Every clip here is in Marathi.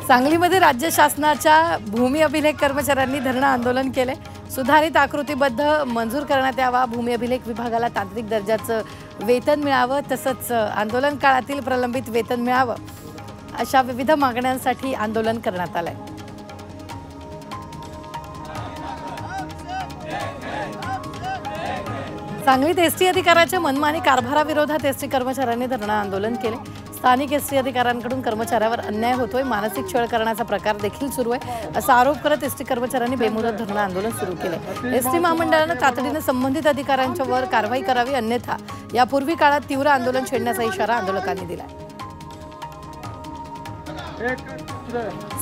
सांगलीमध्ये राज्य शासनाच्या भूमी अभिलेख कर्मचाऱ्यांनी धरणं आंदोलन केले। सुधारित आकृतीबद्ध मंजूर करण्यात यावा, भूमी अभिलेख विभागाला तांत्रिक दर्जाचं वेतन मिळावं, तसंच आंदोलन काळातील प्रलंबित वेतन मिळावं, अशा विविध मागण्यांसाठी आंदोलन करण्यात आलंय। सांगलीत एसटी अधिकाऱ्याच्या मनमानी कारभाराविरोधात एसटी कर्मचाऱ्यांनी धरणं आंदोलन केले। स्थानिक एसटी अधिकाऱ्यांकडून कर्मचाऱ्यावर अन्याय होतोय, मानसिक छळ करण्याचा प्रकार देखील सुरू आहे, असा आरोप करत एसटी कर्मचाऱ्यांनी बेमुदत धरणं आंदोलन सुरू केले। एसटी महामंडळानं तातडीने संबंधित अधिकाऱ्यांच्यावर कारवाई करावी, अन्यथा यापूर्वी काळात तीव्र आंदोलन छेडण्याचा इशारा आंदोलकांनी दिलाय।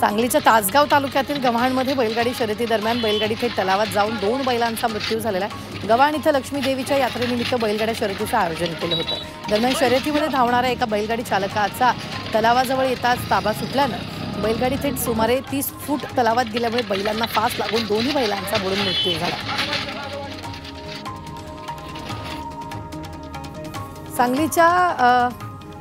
सांगलीच्या तासगाव तालुक्यातील गव्हाणमध्ये बैलगाडी शर्यतीदरम्यान बैलगाडी थेट तलावात जाऊन 2 बैलांचा मृत्यू झालेला आहे। गव्हाण इथं लक्ष्मी देवीच्या यात्रेनिमित्त बैलगाड्या शर्यतीचं आयोजन केलं होतं। दरम्यान शर्यतीमध्ये धावणाऱ्या एका बैलगाडी चालकाचा तलावाजवळ येताच ताबा सुटल्यानं बैलगाडी थेट सुमारे 30 फूट तलावात गेल्यामुळे बैलांना फास लागून दोन्ही बैलांचा बुडून मृत्यू झाला। सांगलीच्या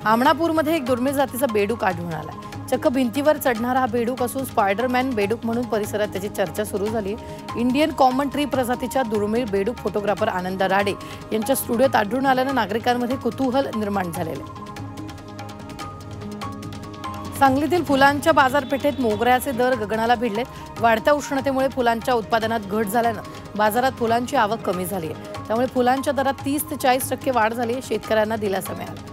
आमणापूरमध्ये एक दुर्मिळ जातीचा बेडूक आढळून आला। चक्क भिंतीवर चढणारा हा बेडूक असून स्पायडरमॅन बेडूक म्हणून परिसरात त्याची चर्चा सुरू झाली आहे। इंडियन कॉमन ट्री प्रजातीच्या दुर्मिळ बेडूक फोटोग्राफर आनंद राडे यांच्या स्टुडिओत आढळून आल्यानं नागरिकांमध्ये कुतूहल निर्माण झालेले। सांगलीतील फुलांच्या बाजारपेठेत मोगऱ्याचे दर गगनाला भिडलेत। वाढत्या उष्णतेमुळे फुलांच्या उत्पादनात घट झाल्यानं बाजारात फुलांची आवक कमी झाली आहे, त्यामुळे फुलांच्या दरात 30 ते 40% वाढ झाली आहे। शेतकऱ्यांना दिलासा मिळाला।